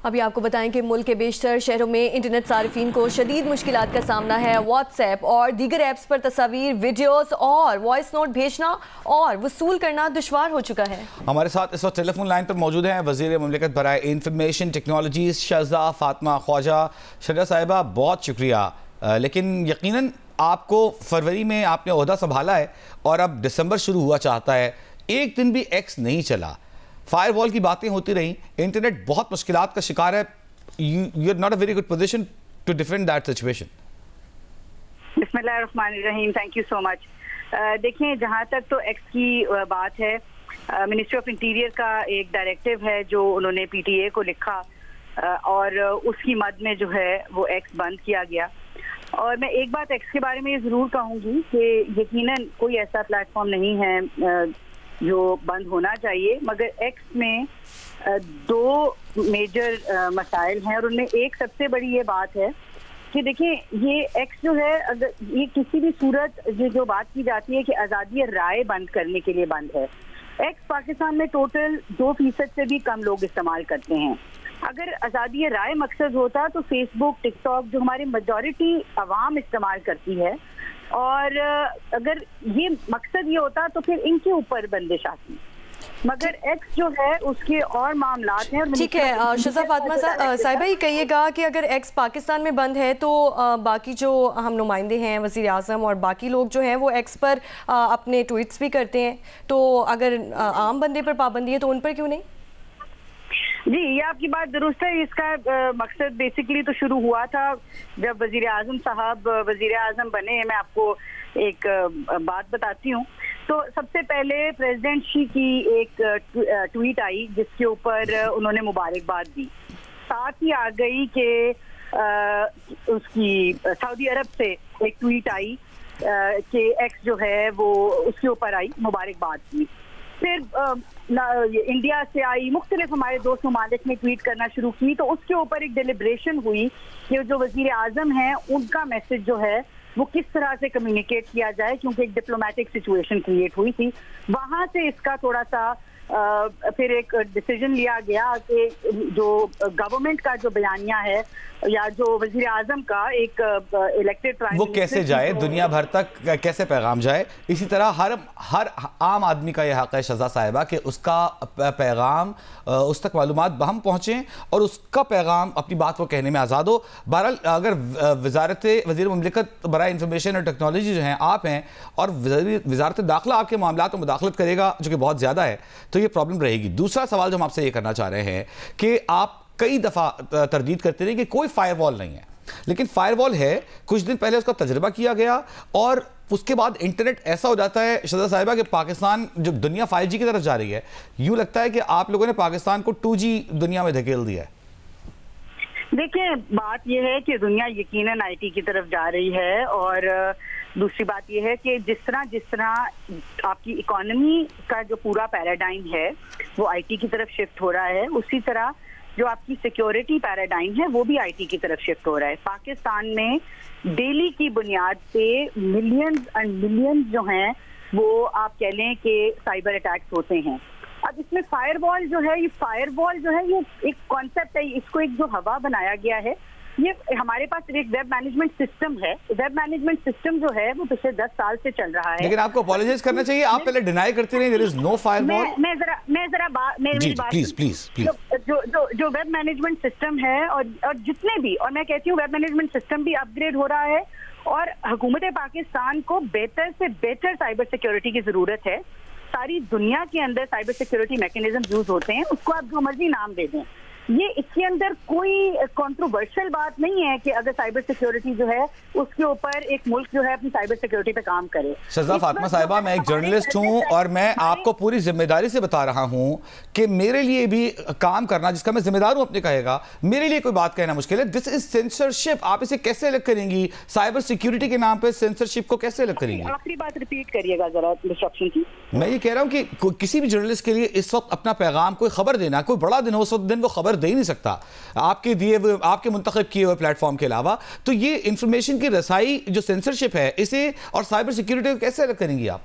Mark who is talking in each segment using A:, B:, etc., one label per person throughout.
A: ابھی آپ کو بتائیں کہ ملک کے بیشتر شہروں میں انٹرنیٹ صارفین کو شدید مشکلات کا سامنا ہے۔ واٹس ایپ اور دیگر ایپس پر تصاویر، ویڈیوز اور وائس نوٹ بھیجنا اور وصول کرنا دشوار ہو چکا ہے۔
B: ہمارے ساتھ اس وقت ٹیلی فون لائن پر موجود ہیں وزیر مملکت برائے انفارمیشن ٹیکنالوجیز شہزاد فاطمہ خواجہ۔ شہزاد صاحبہ بہت شکریہ، لیکن یقیناً آپ کو فروری میں آپ نے عہدہ سنبھالا ہے اور اب دسمبر شروع ہوا چاہتا ہے، ایک دن بھی ایکس نہیں چلا، فائر وال کی باتیں ہوتی رہیں، انٹرنیٹ بہت مشکلات کا شکار ہے۔ You are not a very good position to defend that situation.
C: بسم اللہ الرحمن الرحیم، تھینک یو سو مچ۔ دیکھیں، جہاں تک تو ایکس کی بات ہے، منسٹری آف انٹیریئر کا ایک ڈائریکٹیو ہے جو انہوں نے پی ٹی اے کو لکھا اور اس کی مد میں جو ہے وہ ایکس بند کیا گیا۔ اور میں ایک بات ایکس کے بارے میں یہ ضرور کہوں گی کہ یقیناً کوئی ایسا پلیٹ فارم نہیں ہے جو بند ہونا چاہیے، مگر ایکس میں دو میجر مسائل ہیں، اور ان میں ایک سب سے بڑی یہ بات ہے کہ دیکھیں یہ ایکس جو ہے، اگر یہ کسی بھی صورت یہ جو بات کی جاتی ہے کہ آزادی رائے بند کرنے کے لیے بند ہے، ایکس پاکستان میں ٹوٹل 2% سے بھی کم لوگ استعمال کرتے ہیں۔ اگر آزادی رائے مقصد ہوتا تو فیس بک، ٹک ٹاک جو ہماری میجورٹی عوام استعمال کرتی ہے، اور اگر یہ مقصد یہ ہوتا تو پھر ان کے اوپر بندش آتی، مگر ایکس جو ہے اس کے اور معاملات ہیں۔
A: ٹھیک ہے شہزاد فاطمہ صاحبہ، یہ کہیے گا کہ اگر ایکس پاکستان میں بند ہے تو باقی جو ہم نمائندے ہیں، وزیر اعظم اور باقی لوگ جو ہیں وہ ایکس پر اپنے ٹویٹس بھی کرتے ہیں، تو اگر عام بندے پر پابندی ہے تو ان پر کیوں نہیں؟
C: جی، یہ آپ کی بات درست ہے۔ اس کا مقصد بیسیکلی تو شروع ہوا تھا جب وزیر اعظم صاحب وزیر اعظم بنے۔ میں آپ کو ایک بات بتاتی ہوں۔ تو سب سے پہلے پریزیڈنٹ شی کی ایک ٹویٹ آئی جس کے اوپر انہوں نے مبارکباد دی، ساتھ ہی آ گئی کہ اس کی سعودی عرب سے ایک ٹویٹ آئی کہ ایکس جو ہے وہ اس کے اوپر آئی، مبارکباد کی۔ پھر انڈیا سے آئی، مختلف ہمارے دوست ممالک نے ٹویٹ کرنا شروع کی، تو اس کے اوپر ایک ڈیلیبریشن ہوئی کہ جو وزیر اعظم ہیں ان کا میسج جو ہے وہ کس طرح سے کمیونیکیٹ کیا جائے، کیونکہ ایک ڈپلومیٹک سچویشن کریٹ ہوئی تھی۔ وہاں سے اس کا تھوڑا سا پھر ایک ڈیسیجن لیا گیا کہ جو گورنمنٹ کا جو بیانیہ ہے یا جو وزیر اعظم کا ایک الیکٹڈ پرائم منسٹر، وہ کیسے
B: جائے دنیا بھر تک، کیسے پیغام جائے۔ اسی طرح ہر عام آدمی کا یہ حق ہے شہزاد صاحبہ کہ اس کا پیغام، اس تک معلومات بہم پہنچیں اور اس کا پیغام اپنی بات کو کہنے میں آزاد ہو۔ بہرحال اگر وزیر مملکت برائے انفارمیشن اور ٹیکنالوجی جو ہیں آپ ہیں، اور وزارت داخلہ آپ کے معاملات میں مداخلت کرے گا جو کہ بہت زیادہ ہے، تو یہ پرابلم رہے گی۔ دوسرا سوال جو ہم آپ سے یہ کرنا چاہ رہے ہیں کہ آپ کئی دفعہ تردید کرتے رہے کہ کوئی فائر وال نہیں ہے، لیکن فائر وال ہے۔ کچھ دن پہلے اس کا تجربہ کیا گیا اور اس کے بعد انٹرنیٹ ایسا ہو جاتا ہے شہزاد صاحبہ کہ پاکستان جو دنیا 5G کی طرف جا رہی ہے، یوں لگتا ہے کہ آپ لوگوں نے پاکستان کو 2G دنیا میں دھکیل دیا ہے۔
C: دیکھیں، بات یہ ہے کہ دنیا یقیناً آئی ٹی کی طرف جا رہی ہے، اور دوسری بات یہ ہے کہ جس طرح آپ کی اکانومی کا جو پورا پیراڈائم ہے وہ آئی ٹی کی طرف شفٹ ہو رہا ہے، اسی طرح جو آپ کی سیکیورٹی پیراڈائم ہے وہ بھی آئی ٹی کی طرف شفٹ ہو رہا ہے۔ پاکستان میں ڈیلی کی بنیاد پہ ملینز اینڈ ملینز جو ہیں وہ آپ کہہ لیں کہ سائبر اٹیکس ہوتے ہیں۔ اب اس میں فائر وال جو ہے، یہ ایک کانسیپٹ ہے، اس کو ایک جو ہوا بنایا گیا ہے، یہ ہمارے پاس ایک ویب مینجمنٹ سسٹم ہے۔ ویب مینجمنٹ سسٹم جو ہے وہ پچھلے 10 سال سے چل رہا ہے،
B: لیکن آپ کو اپولوجائز کرنا چاہیے، آپ پہلے ڈینائی کرتے رہے there is no firewall۔
C: میری بات جو ویب مینجمنٹ سسٹم ہے اور جتنے بھی، اور میں کہتی ہوں ویب مینجمنٹ سسٹم بھی اپ گریڈ ہو رہا ہے، اور حکومت پاکستان کو بہتر سے بہتر سائبر سیکیورٹی کی ضرورت ہے۔ ساری دنیا کے اندر سائبر سیکیورٹی میکینزم یوز ہوتے ہیں، اس کو آپ جو مرضی نام دے دیں، یہ اس کے اندر کوئی کنٹروورشل بات نہیں ہے کہ اگر سائبر سیکیورٹی جو ہے اس کے اوپر ایک ملک جو ہے اپنی سائبر سیکیورٹی پہ کام کرے۔
B: شہزاد فاطمہ صاحبہ، میں ایک جرنلسٹ ہوں اور میں آپ کو پوری ذمہ داری سے بتا رہا ہوں کہ میرے لیے بھی کام کرنا، جس کا میں ذمہ دار ہوں اپنے کہے گا، میرے لیے کوئی بات کہنا مشکل ہے۔ دس از سینسرشپ۔ آپ اسے کیسے الگ کریں گی؟ سائبر سیکیورٹی کے نام پہ سینسرشپ کو کیسے الگ کریں گی؟
C: آخری بات ریپیٹ کریے گا ذرا ڈسٹرپشن کی۔
B: میں یہ کہہ رہا ہوں کہ کسی بھی جرنلسٹ کے لیے اس وقت اپنا پیغام، کوئی خبر دینا، کوئی بڑا دن ہو، اس وقت دن وہ خبر دے ہی نہیں سکتا آپ کے منتخب کیے ہوئے پلیٹ فارم کے علاوہ۔ تو یہ انفارمیشن کی رسائی جو سینسرشپ ہے، اسے اور سائبر سیکیورٹی کو کیسے الگ کریں گی آپ؟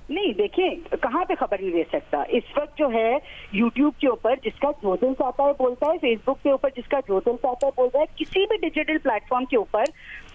C: نہیں دیکھیں کہاں پہ خبر نہیں دے سکتا اس وقت جو ہے یوٹیوب کے اوپر جس کا جو دل چاہتا ہے بولتا ہے, فیس بک کے اوپر جس کا جو دل چاہتا ہے بولتا ہے, کسی بھی ڈیجیٹل پلیٹ فارم کے اوپر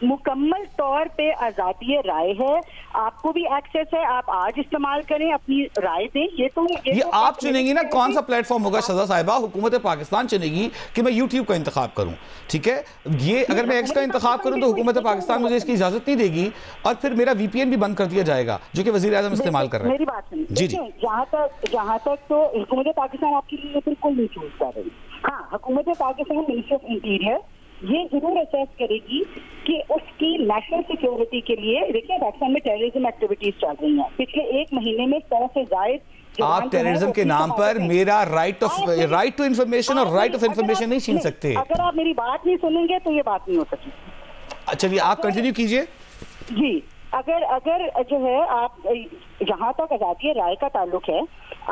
C: مکمل طور پہ آزادی رائے ہے, آپ کو بھی ایکسیس ہے, آپ آج استعمال کریں, اپنی رائے دیں. یہ
B: آپ چنیں گی نا کون سا پلیٹ فارم ہوگا شہزاد صاحبہ, حکومت پاکستان چنے گی کہ میں یوٹیوب کا انتخاب کروں, ٹھیک ہے, یہ اگر میں ایکس کا انتخاب کروں تو حکومت پاکستان مجھے اس کی اجازت نہیں دے گی اور پھر میرا وی پی این بھی بند کر دیا جائے گا جو کہ وزیر اعظم استعمال کر رہے ہیں.
C: میری بات سنیں, جی جہاں تک تو حکومت پاکستان آپ کے لیے بالکل نہیں چوز کر رہی. ہاں حکومت پاکستان منسٹری آف انٹیریئر یہ ضرور اسیس کرے گی کہ اس کی نیشنل سیکیورٹی کے لیے, دیکھیں پاکستان میں ٹیررزم ایکٹیویٹیز چل رہی ہیں پچھلے ایک مہینے میں 100 سے زائد.
B: آپ ٹیررزم کے نام پر میرا رائٹ ٹو انفارمیشن اور رائٹ آف انفارمیشن نہیں چھین سکتے.
C: اگر آپ میری بات نہیں سنیں گے تو یہ بات نہیں ہو سکتی.
B: چلیے آپ کنٹینیو کیجئے.
C: جی اگر جو ہے آپ جہاں تک آزادی رائے کا تعلق ہے,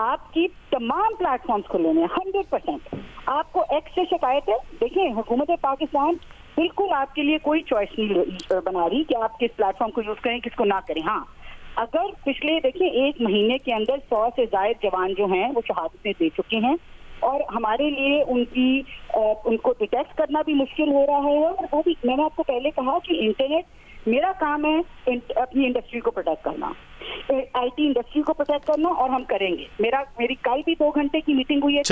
C: آپ کی تمام پلیٹ فارمز کھلے ہیں 100%. آپ کو ایکس سے شکایت ہے, دیکھیں حکومت پاکستان بالکل آپ کے لیے کوئی چوائس نہیں بنا رہی کہ آپ کس پلیٹ فارم کو یوز کریں کس کو نہ کریں. ہاں اگر پچھلے دیکھیں ایک مہینے کے اندر 100 سے زائد جوان جو ہیں وہ شہادتیں دے چکے ہیں اور ہمارے لیے ان کو ڈیٹیکٹ کرنا بھی مشکل ہو رہا ہے. اور وہ بھی میں نے آپ کو پہلے کہا کہ انٹرنیٹ میرا کام ہے اپنی انڈسٹری کو پروٹیکٹ کرنا, آئی ٹی انڈسٹری کو پروٹیکٹ کرنا, اور ہم کریں گے. میری کل بھی 2 گھنٹے کی میٹنگ ہوئی ہے.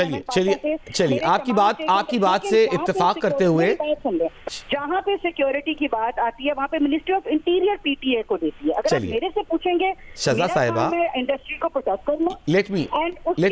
B: چلیے آپ کی بات سے اتفاق کرتے ہوئے
C: جہاں پہ سیکیورٹی کی بات آتی ہے وہاں پہ Ministry of Interior P T A کو دیتی ہے. اگر آپ میرے سے پوچھیں گے
B: شہزاد صاحبہ,
C: انڈسٹری کو پروٹیکٹ کرنا.
B: Let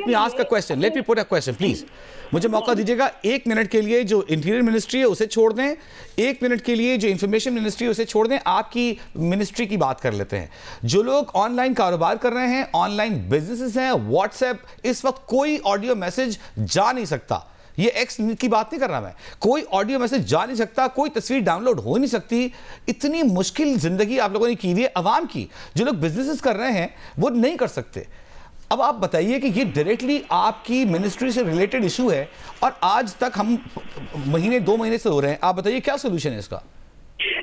B: me ask a question, let me put a question please. مجھے موقع دیجیے گا 1 منٹ کے لیے. جو انٹیریئر منسٹری ہے اسے چھوڑ دیں, 1 منٹ کے لیے جو انفارمیشن منسٹری ہے اسے چھوڑ دیں, آپ کی منسٹری کی بات کر لیتے ہیں. جو لوگ آن لائن کاروبار کر رہے ہیں, آن لائن بزنسز ہیں, واٹس ایپ, اس وقت کوئی آڈیو میسج جا نہیں سکتا. یہ ایکس کی بات نہیں کر رہا میں, کوئی آڈیو میسج جا نہیں سکتا, کوئی تصویر ڈاؤن لوڈ ہو نہیں سکتی. اتنی مشکل زندگی آپ لوگوں نے کی ہوئی ہے عوام کی. جو لوگ بزنسز کر رہے ہیں وہ نہیں کر سکتے. اب آپ بتائیے کہ یہ ڈائریکٹلی آپ کی منسٹری سے ریلیٹڈ ایشو ہے اور آج تک ہم 2 مہینے سے ہو رہے ہیں. آپ بتائیے کیا سولوشن ہے اس کا؟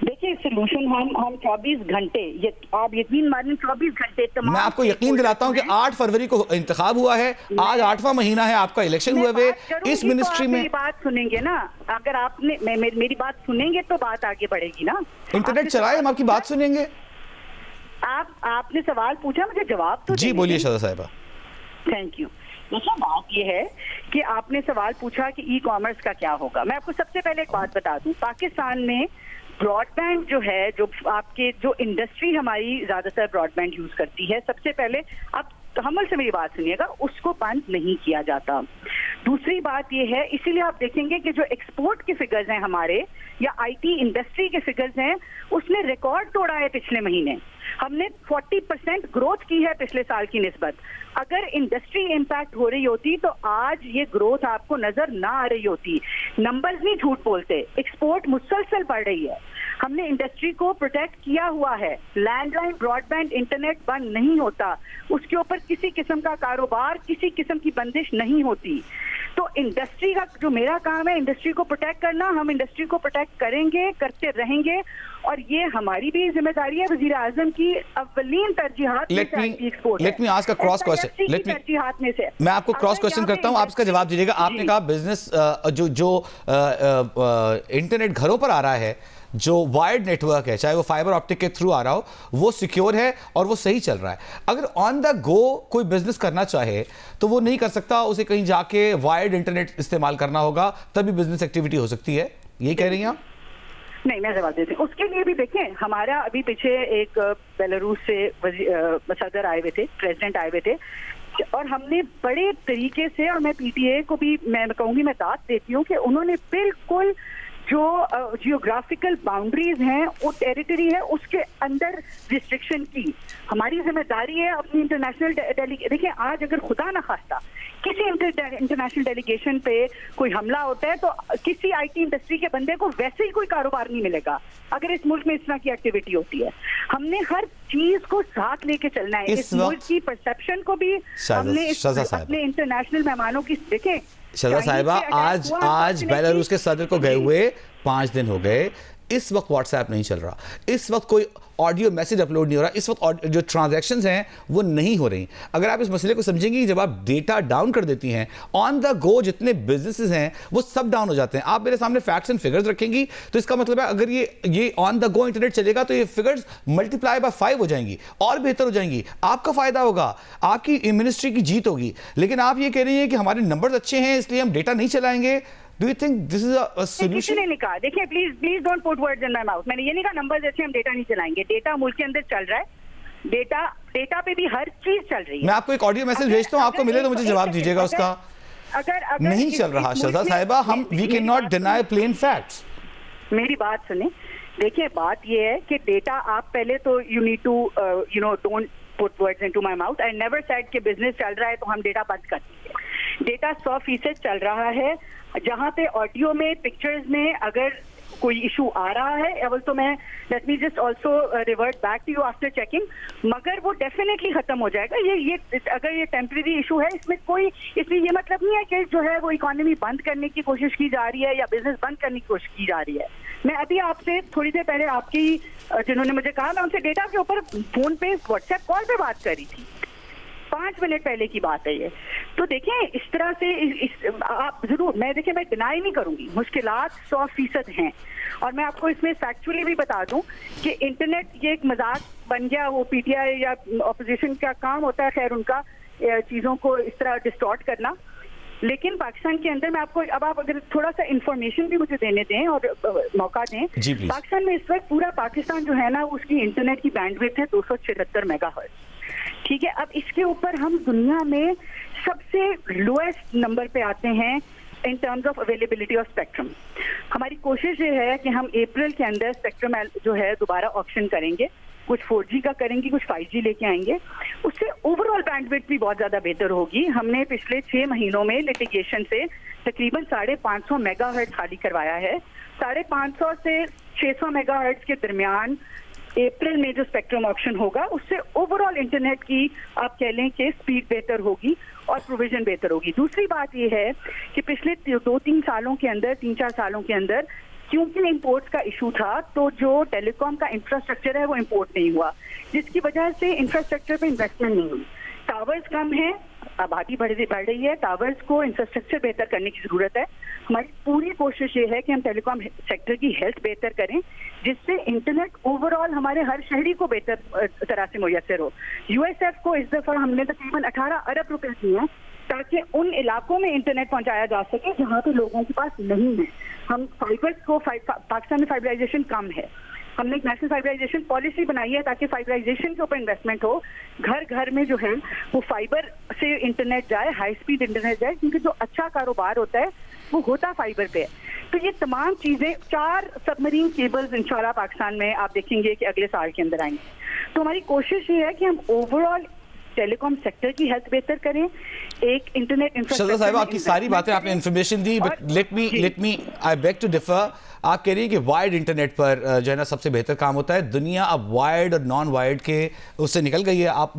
C: دیکھیں سولوشن ہم 24 گھنٹے, آپ یقین مانیں 24 گھنٹے
B: میں آپ کو یقین دلاتا ہوں کہ 8 فروری کو انتخاب ہوا ہے, آج 8واں مہینہ ہے آپ کا الیکشن ہوئے ہوئے. اس منسٹری میں
C: میری بات سنیں گے نا, اگر آپ نے میری بات سنیں گے تو بات آگے بڑھے گی نا.
B: انٹرنیٹ چلائے, ہم آپ کی بات سنیں گے.
C: آپ نے سوال پوچھا, مجھے جواب تو
B: جی بولیے شہزاد صاحبہ.
C: Thank you. دوسرا بات یہ ہے کہ آپ نے سوال پوچھا کہ ای کامرس کا کیا ہوگا. میں آپ کو سب سے پہلے ایک بات بتا دوں, پاکستان میں براڈ بینڈ جو ہے, جو آپ کے جو انڈسٹری ہماری زیادہ تر براڈ بینڈ یوز کرتی ہے, سب سے پہلے آپ تحمل سے میری بات سنیے گا, اس کو بند نہیں کیا جاتا. دوسری بات یہ ہے, اسی لیے آپ دیکھیں گے کہ جو ایکسپورٹ کے فگرز ہیں ہمارے یا آئی ٹی انڈسٹری کے فگرز ہیں, اس نے ریکارڈ توڑا ہے پچھلے مہینے. ہم نے 40% گروتھ کی ہے پچھلے سال کی نسبت. اگر انڈسٹری امپیکٹ ہو رہی ہوتی تو آج یہ گروتھ آپ کو نظر نہ آ رہی ہوتی. نمبرز نہیں جھوٹ بولتے, ایکسپورٹ مسلسل بڑھ رہی ہے. ہم نے انڈسٹری کو پروٹیکٹ کیا ہوا ہے. Landline broadband internet بند نہیں ہوتا, اس کے اوپر کسی قسم کا کاروبار, کسی قسم کی بندش نہیں ہوتی. تو انڈسٹری کا جو میرا کام ہے انڈسٹری کو پروٹیکٹ کرنا, ہم انڈسٹری کو پروٹیکٹ کریں گے, کرتے رہیں گے, اور یہ ہماری بھی ذمہ داری ہے. وزیر اعظم کی اولین ترجیحات میں سے ایکسپورٹ ہے.
B: Let me ask a cross question.
C: ترجیحات میں سے
B: میں آپ کو کراس کوسچن کرتا ہوں, آپ اس کا جواب دیجیے گا. آپ نے کہا بزنس جو انٹرنیٹ گھروں پر آ رہا ہے, جو وائرڈ نیٹ ورک ہے, چاہے وہ فائبر آپٹک کے تھرو آ رہا ہو, وہ سیکیور ہے اور وہ صحیح چل رہا ہے. اگر آن دا گو کوئی بزنس کرنا چاہے تو وہ نہیں کر سکتا, اسے کہیں جا کے وائرڈ انٹرنیٹ استعمال کرنا ہوگا, تبھی بزنس ایکٹیویٹی ہو سکتی ہے. یہی کہہ رہی ہیں آپ؟
C: نہیں, میں جواب دیتی ہوں. اس کے لیے بھی دیکھیں, ہمارا ابھی پیچھے ایک بیلاروس سے صدر آئے ہوئے تھے, پریزیڈنٹ آئے ہوئے تھے, اور ہم نے بڑے طریقے سے, اور میں پی ٹی اے کو بھی میں کہوں گی, میں داد دیتی ہوں کہ انہوں نے بالکل جو جیوگرافیکل باؤنڈریز ہیں, وہ ٹیریٹری ہے, اس کے اندر ریسٹرکشن کی. ہماری ذمہ داری ہے اپنی انٹرنیشنل دیکھیں, آج اگر خدا نہ خواستہ کسی انٹرنیشنل ڈیلیگیشن پہ کوئی حملہ ہوتا ہے تو کسی آئی ٹی انڈسٹری کے بندے کو ویسے ہی کوئی کاروبار نہیں ملے گا اگر اس ملک میں اس طرح کی ایکٹیویٹی ہوتی ہے. ہم نے ہر چیز کو ساتھ لے کے چلنا ہے. اس ملک کی پرسپشن کو بھی ہم نے اپنے انٹرنیشنل مہمانوں کی, دیکھیں
B: شہزاد صاحبہ, آج بیلاروس کے صدر کو گئے ہوئے 5 دن ہو گئے. اس وقت واٹس ایپ نہیں چل رہا, اس وقت کوئی آڈیو میسیج اپلوڈ نہیں ہو رہا, اس وقت جو ٹرانزیکشنز ہیں وہ نہیں ہو رہی. اگر آپ اس مسئلے کو سمجھیں گے, جب آپ ڈیٹا ڈاؤن کر دیتی ہیں, آن دا گو جتنے بزنسز ہیں وہ سب ڈاؤن ہو جاتے ہیں. آپ میرے سامنے فیکٹس اینڈ فگرز رکھیں گی تو اس کا مطلب ہے اگر یہ آن دا گو انٹرنیٹ چلے گا تو یہ فگرز ملٹیپلائی بائی 5 ہو جائیں گی اور بہتر ہو جائیں گی. آپ کا فائدہ ہوگا, آپ کی منسٹری کی جیت ہوگی. لیکن آپ یہ کہہ رہی ہیں کہ ہمارے نمبرز اچھے ہیں اس لیے ہم ڈیٹا نہیں چلائیں گے. Do you think this is a solution?
C: کسی نے نہیں کہا, دیکھیں please don't put words in my mouth. میں نے یہ نہیں کہا نمبر جیسے ہم ڈیٹا نہیں چلائیں گے. ڈیٹا ملک کے اندر چل رہا ہے, ڈیٹا پہ بھی ہر چیز چل رہی ہے.
B: میں آپ کو ایک آڈیو میسج بھیجتا ہوں, آپ کو ملے تو مجھے جواب دیجیے گا اس کا. نہیں چل رہا شہزاد صاحبہ, we cannot deny plain facts.
C: میری بات سنیں, دیکھیں بات یہ ہے کہ ڈیٹا آپ پہلے تو you need to don't put words into my mouth. I never said کہ بزنس چل رہا ہے تو ہم ڈیٹا بند کر دیں گے. ڈیٹا 100% چل رہا ہے. جہاں پہ آڈیو میں پکچرز میں اگر کوئی ایشو آ رہا ہے, اول تو میں let me just also revert back to you after checking, مگر وہ ڈیفینیٹلی ختم ہو جائے گا. یہ اگر یہ ٹیمپریری ایشو ہے, اس میں کوئی اس لیے یہ مطلب نہیں ہے کہ جو ہے وہ اکانومی بند کرنے کی کوشش کی جا رہی ہے یا بزنس بند کرنے کی کوشش کی جا رہی ہے. میں ابھی آپ سے تھوڑی دیر پہلے آپ کی جنہوں نے مجھے کہا, میں ان سے ڈیٹا کے اوپر فون پہ واٹس ایپ کال پہ بات کر رہی تھی, 5 منٹ پہلے کی بات ہے یہ. تو دیکھیں اس طرح سے آپ ضرور, میں دیکھیں میں ڈینائی نہیں کروں گی, مشکلات 100% ہیں. اور میں آپ کو اس میں فیکچولی بھی بتا دوں کہ انٹرنیٹ یہ ایک مذاق بن گیا. وہ پی ٹی آئی یا اپوزیشن کا کام ہوتا ہے خیر ان کا چیزوں کو اس طرح ڈسٹارٹ کرنا. لیکن پاکستان کے اندر میں آپ کو اب آپ اگر تھوڑا سا انفارمیشن بھی مجھے دینے دیں اور موقع دیں, پاکستان میں اس وقت پورا پاکستان جو ہے نا اس کی انٹرنیٹ کی بینڈ وڈتھ ہے 276 میگا ہرٹز. ٹھیک ہے, اب اس کے اوپر ہم دنیا میں سب سے لوئسٹ نمبر پہ آتے ہیں in terms of availability of spectrum. ہماری کوشش یہ ہے کہ ہم اپریل کے اندر اسپیکٹرم جو ہے دوبارہ آپشن کریں گے, کچھ 4G کا کریں گے, کچھ 5G لے کے آئیں گے. اس سے اوور آل بینڈ وڈتھ بھی بہت زیادہ بہتر ہوگی. ہم نے پچھلے 6 مہینوں میں لٹیگیشن سے تقریباً 550 میگا ہرٹز خالی کروایا ہے. 550 سے 600 میگا ہرٹز کے درمیان اپریل میں جو اسپیکٹرم آپشن ہوگا اس سے اوور آل انٹرنیٹ کی آپ کہہ لیں کہ اسپیڈ بہتر ہوگی اور پروویژن بہتر ہوگی. دوسری بات یہ ہے کہ پچھلے 2-3 سالوں کے اندر 3-4 سالوں کے اندر کیونکہ امپورٹس کا ایشو تھا تو جو ٹیلی کام کا انفراسٹرکچر ہے وہ امپورٹ نہیں ہوا, جس کی وجہ سے انفراسٹرکچر پہ انویسٹمنٹ نہیں ہوئی. ٹاورز کم ہیں, آبادی بڑھ رہی ہے, ٹاورز کو انفراسٹرکچر بہتر کرنے کی ضرورت ہے. ہماری پوری کوشش یہ ہے کہ ہم ٹیلی کام سیکٹر کی ہیلتھ بہتر کریں جس سے انٹرنیٹ اوور آل ہمارے ہر شہری کو بہتر طرح سے میسر ہو. USF کو اس دفعہ ہم نے تقریباً 18 ارب روپے دیے ہیں تاکہ ان علاقوں میں انٹرنیٹ پہنچایا جا سکے جہاں پہ لوگوں کے پاس نہیں ہے. ہم فائبرز کو پاکستان میں فائبرائزیشن کم ہے, ہم نے ایک نیشنل فائبرائزیشن پالیسی بنائی ہے تاکہ فائبرائزیشن کے اوپر انویسٹمنٹ ہو. گھر گھر میں جو ہے وہ فائبر سے انٹرنیٹ جائے, ہائی اسپیڈ انٹرنیٹ جائے, کیونکہ جو اچھا کاروبار ہوتا ہے وہ ہوتا فائبر پہ ہے. تو یہ تمام چیزیں 4 سب مرین کیبلز انشاءاللہ پاکستان میں آپ دیکھیں گے کہ اگلے سال کے اندر آئیں گے. تو ہماری کوشش یہ ہے کہ ہم اوور آل ٹیلی کام سیکٹر کی ہیلتھ بہتر کریں. ایک انٹرنیٹ
B: انفراسٹرکچر صاحب آپ کی ساری باتیں آپ نے انفارمیشن دی, but let me I beg to differ. آپ کہہ رہی ہیں کہ وائڈ انٹرنیٹ پر جو ہے نا سب سے بہتر کام ہوتا ہے. دنیا اب وائڈ اور نان وائڈ کے اس سے نکل گئی ہے. آپ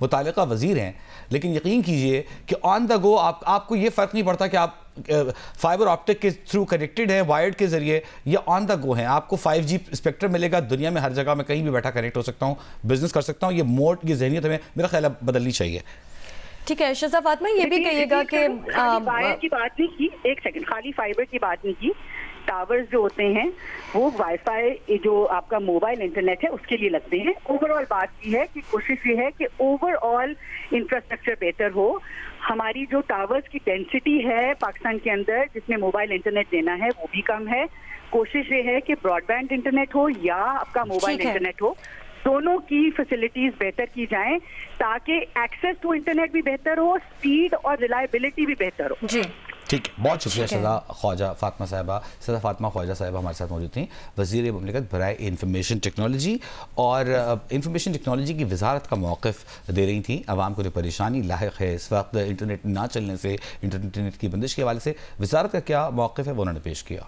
B: متعلقہ وزیر ہیں, لیکن یقین کیجئے کہ آن دا گو آپ کو یہ فرق نہیں پڑتا کہ آپ فائبر آپٹک کے تھرو کنیکٹڈ ہیں وائرڈ کے ذریعے یا آن دا گو ہیں. آپ کو 5G اسپیکٹرم ملے گا, دنیا میں ہر جگہ میں کہیں بھی بیٹھا کنیکٹ ہو سکتا ہوں, بزنس کر سکتا ہوں. یہ موڈ, یہ ذہنیت ہمیں میرا خیال ہے بدلنی چاہیے.
A: ٹھیک ہے شہزاد فاطمہ, یہ بھی کہیے گا کہ
C: وائر کی بات نہیں کی, ایک سیکنڈ, خالی فائبر کی بات نہیں کی. ٹاورز جو ہوتے ہیں وہ وائی فائی جو آپ کا موبائل انٹرنیٹ ہے اس کے لیے لگتے ہیں. اوور آل بات کی ہے کہ کوشش یہ ہے کہ اوور آل انفراسٹرکچر بہتر ہو. ہماری جو ٹاورز کی ڈینسٹی ہے پاکستان کے اندر جس میں موبائل انٹرنیٹ دینا ہے وہ بھی کم ہے. کوشش یہ ہے کہ براڈ بینڈ انٹرنیٹ ہو یا آپ کا موبائل انٹرنیٹ ہو, دونوں کی فیسلٹیز بہتر کی جائیں تاکہ ایکسیس ٹو انٹرنیٹ بھی بہتر ہو, اسپیڈ اور ریلائبلٹی بھی بہتر ہو.
A: جی
B: ٹھیک ہے, بہت شکریہ شہزاد خواجہ فاطمہ صاحبہ. شہزاد فاطمہ خواجہ صاحبہ ہمارے ساتھ موجود تھیں, وزیر مملکت برائے انفارمیشن ٹیکنالوجی, اور انفارمیشن ٹیکنالوجی کی وزارت کا موقف دے رہی تھیں. عوام کو جو پریشانی لاحق ہے اس وقت انٹرنیٹ نہ چلنے سے, انٹرنیٹ کی بندش کے حوالے سے, وزارت کا کیا موقف ہے وہ انہوں نے پیش کیا.